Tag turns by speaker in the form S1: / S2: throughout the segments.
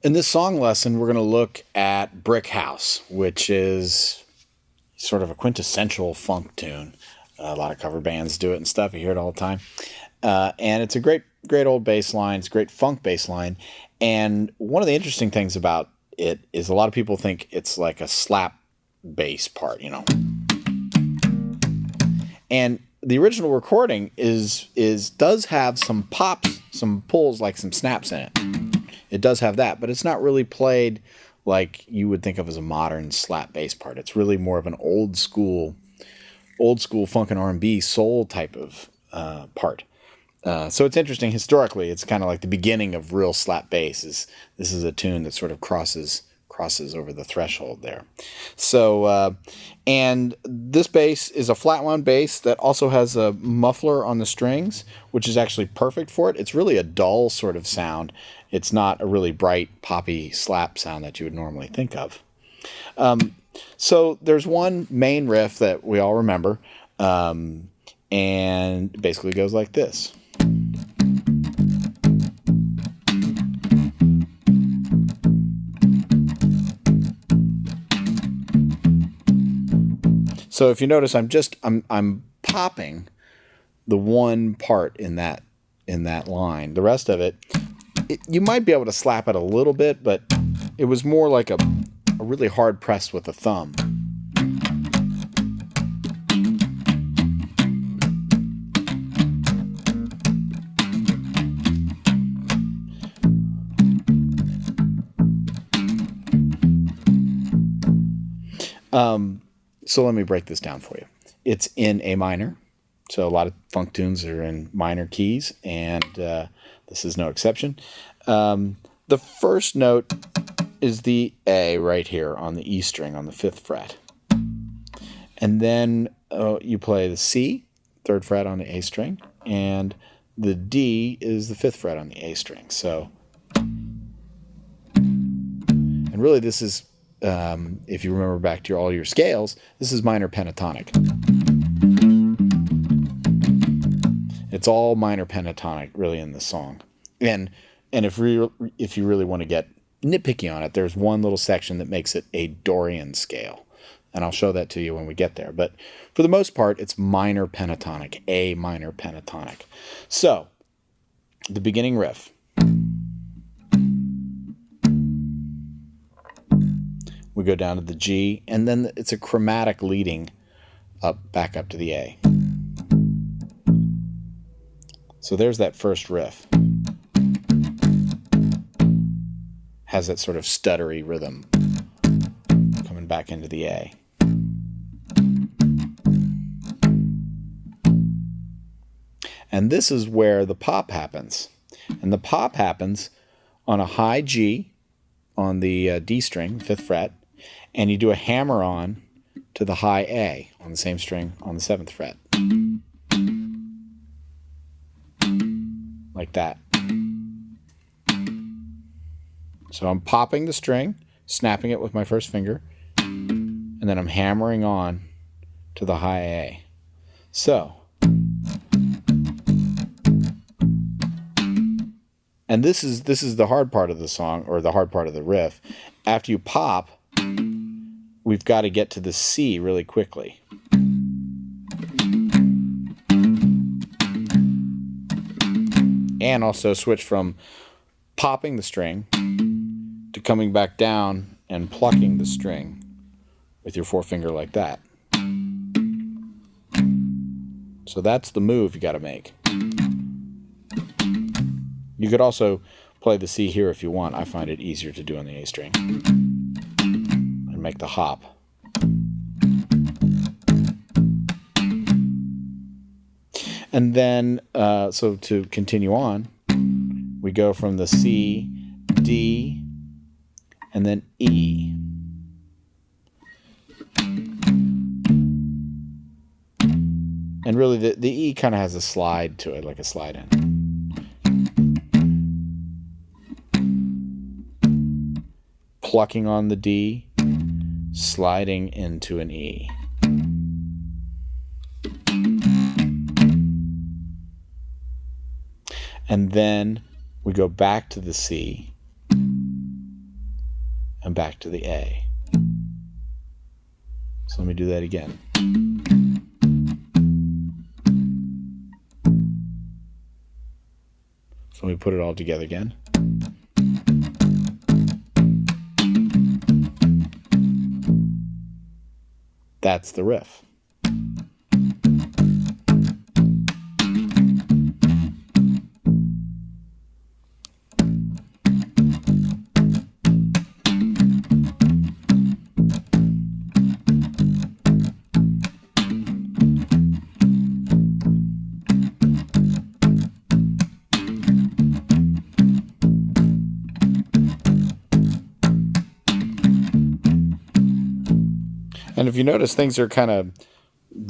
S1: In this song lesson, we're going to look at Brick House, which is sort of a quintessential funk tune. A lot of cover bands do it and stuff. You hear it all the time. And it's a great old bass line. It's a great funk bass line. And one of the interesting things about it is a lot of people think it's like a slap bass part, you know. And the original recording does have some pops, some pulls, like some snaps in it. It does have that, but it's not really played like you would think of as a modern slap bass part. It's really more of an old school funk and R&B soul type of part. So it's interesting historically. It's kind of like the beginning of real slap bass. This is a tune that sort of crosses over the threshold there. So and this bass is a flat wound bass that also has a muffler on the strings, which is actually perfect for it. It's really a dull sort of sound. It's not a really bright poppy slap sound that you would normally think of. So there's one main riff that we all remember, and it basically goes like this. So if you notice, I'm popping the one part in that line. The rest of it, you might be able to slap it a little bit, but it was more like a really hard press with the thumb. So let me break this down for you. It's in A minor. So a lot of funk tunes are in minor keys, and this is no exception. The first note is the A right here on the E string on the 5th fret. And then you play the C, 3rd fret on the A string, and the D is the 5th fret on the A string. So, and really this is, if you remember back to all your scales, this is minor pentatonic. It's all minor pentatonic, really, in the song. And if you really want to get nitpicky on it, there's one little section that makes it a Dorian scale, and I'll show that to you when we get there. But for the most part, it's minor pentatonic, A minor pentatonic. So the beginning riff. We go down to the G, and then it's a chromatic leading back up to the A. So there's that first riff. Has that sort of stuttery rhythm coming back into the A. And this is where the pop happens. And the pop happens on a high G on the D string, 5th fret, and you do a hammer on to the high A on the same string on the 7th fret. Like that. So I'm popping the string, snapping it with my first finger, and then I'm hammering on to the high A. So, and this is the hard part of the song, or the hard part of the riff. After you pop, we've got to get to the C really quickly. And also switch from popping the string to coming back down and plucking the string with your forefinger like that. So that's the move you got to make. You could also play the C here if you want. I find it easier to do on the A string. And make the hop. And then, so to continue on, we go from the C, D, and then E. And really, the E kind of has a slide to it, like a slide in. Plucking on the D, sliding into an E. And then we go back to the C, and back to the A. So let me do that again. So let me put it all together again. That's the riff. And if you notice, things are kind of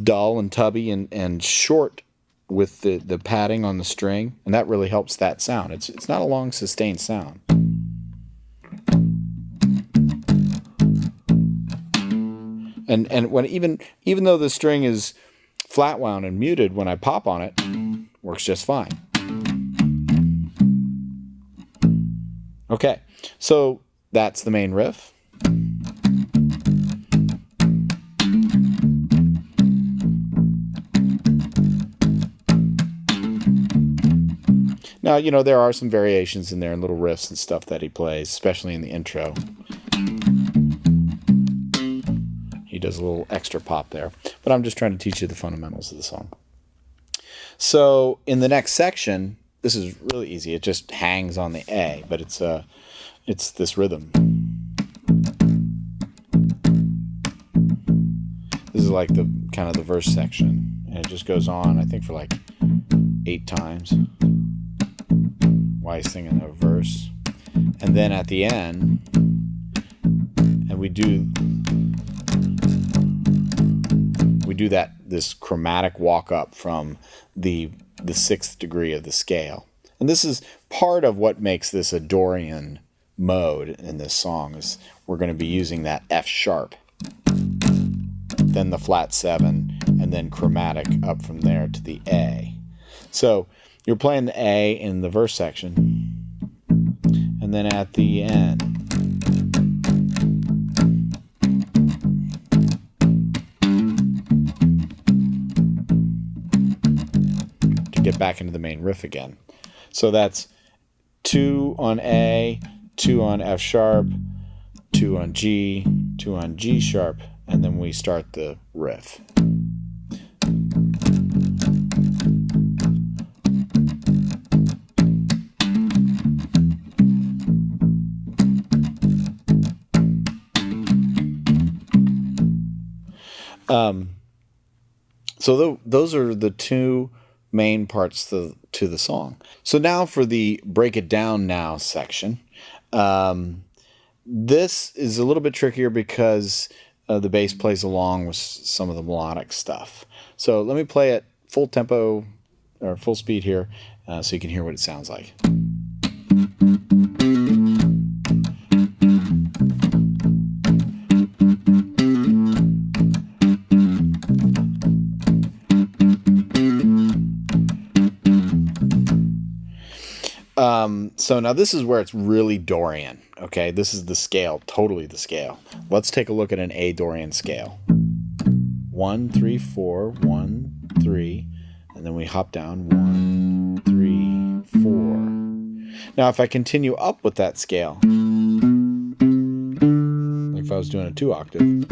S1: dull and tubby and short with the padding on the string, and that really helps that sound. It's not a long sustained sound. And when even though the string is flat wound and muted, when I pop on it, works just fine. Okay, so that's the main riff. Now, you know, there are some variations in there and little riffs and stuff that he plays, especially in the intro. He does a little extra pop there. But I'm just trying to teach you the fundamentals of the song. So in the next section, this is really easy. It just hangs on the A, but it's this rhythm. This is like the kind of the verse section. And it just goes on, I think, for like 8 times. While he's singing a verse, and then at the end, and we do this chromatic walk up from the 6th degree of the scale, and this is part of what makes this a Dorian mode in this song. Is we're going to be using that F sharp, then the flat 7, and then chromatic up from there to the A. So you're playing the A in the verse section, and then at the end, to get back into the main riff again. So that's 2 on A, 2 on F sharp, 2 on G, 2 on G sharp, and then we start the riff. So those are the 2 main parts to the song. So now for the break it down now section. This is a little bit trickier because the bass plays along with some of the melodic stuff. So let me play it full tempo or full speed here so you can hear what it sounds like. So now this is where it's really Dorian, okay? This is the scale, totally the scale. Let's take a look at an A Dorian scale. 1, 3, 4, 1, 3, and then we hop down 1, 3, 4. Now if I continue up with that scale, like if I was doing a 2 octave,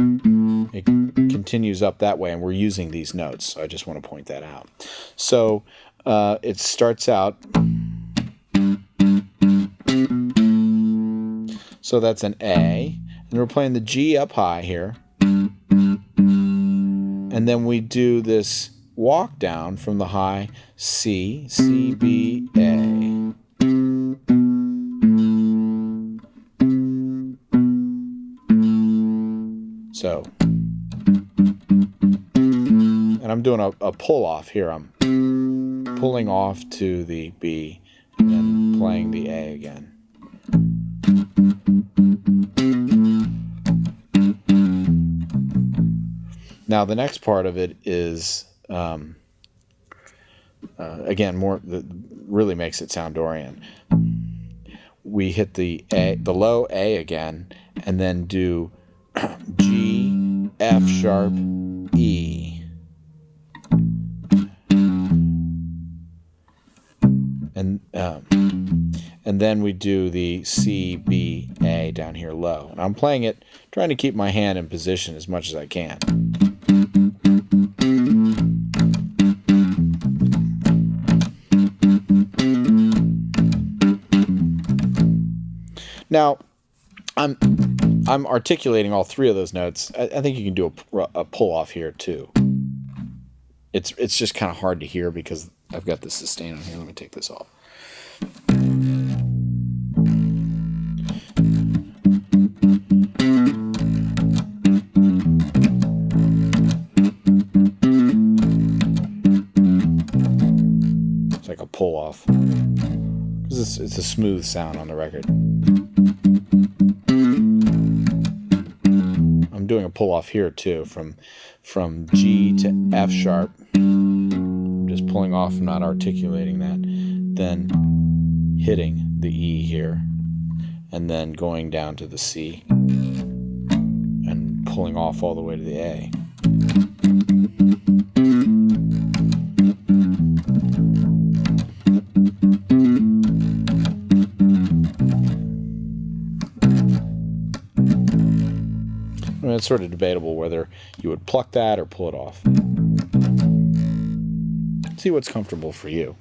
S1: it continues up that way, and we're using these notes, so I just want to point that out. So it starts out... So that's an A, and we're playing the G up high here. And then we do this walk down from the high C, C, B, A. So, and I'm doing a pull off here. I'm pulling off to the B and then playing the A again. Now the next part of it is, again, really makes it sound Dorian. We hit the A, the low A again, and then do G, F sharp, E. And then we do the C, B, A down here low. And I'm playing it, trying to keep my hand in position as much as I can. Now, I'm articulating all three of those notes. I think you can do a pull off here too. It's just kind of hard to hear because I've got the sustain on here. Let me take this off. It's like a pull off. It's a smooth sound on the record. I'm doing a pull off here too, from G to F sharp. I'm just pulling off, not articulating that. Then hitting the E here, and then going down to the C and pulling off all the way to the A. I mean, it's sort of debatable whether you would pluck that or pull it off. See what's comfortable for you.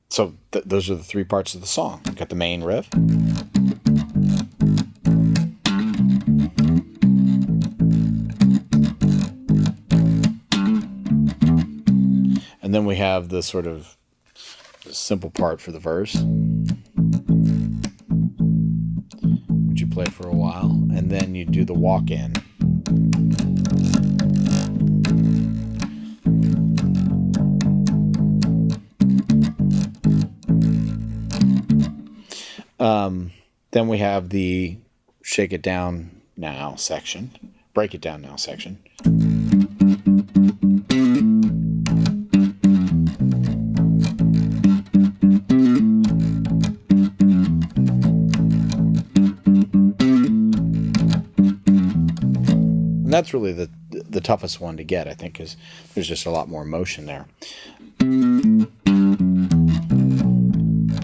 S1: So those are the three parts of the song. We've got the main riff. And then we have the sort of simple part for the verse, which you play for a while, and then you do the walk-in. Then we have the shake it down now section, break it down now section. And that's really the toughest one to get, I think, because there's just a lot more motion there.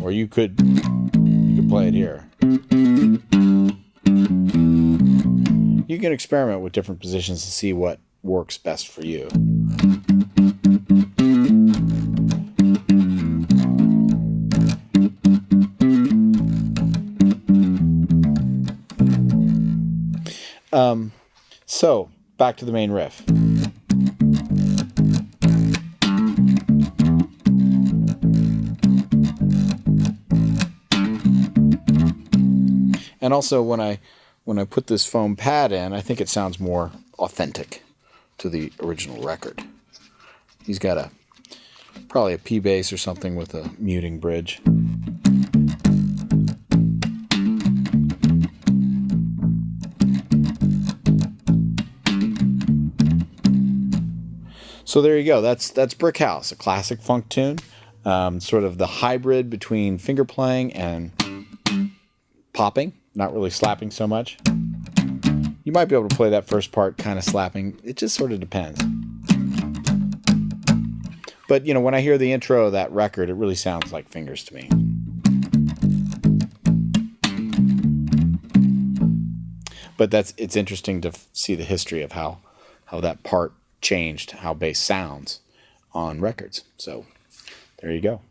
S1: Or you could play it here. You can experiment with different positions to see what works best for you. So, back to the main riff. And also, when I put this foam pad in, I think it sounds more authentic to the original record. He's got probably a P bass or something with a muting bridge. So there you go. That's Brick House, a classic funk tune, sort of the hybrid between finger playing and popping. Not really slapping so much. You might be able to play that first part kind of slapping. It just sort of depends. But, you know, when I hear the intro of that record, it really sounds like fingers to me. But it's interesting to see the history of how that part changed how bass sounds on records. So there you go.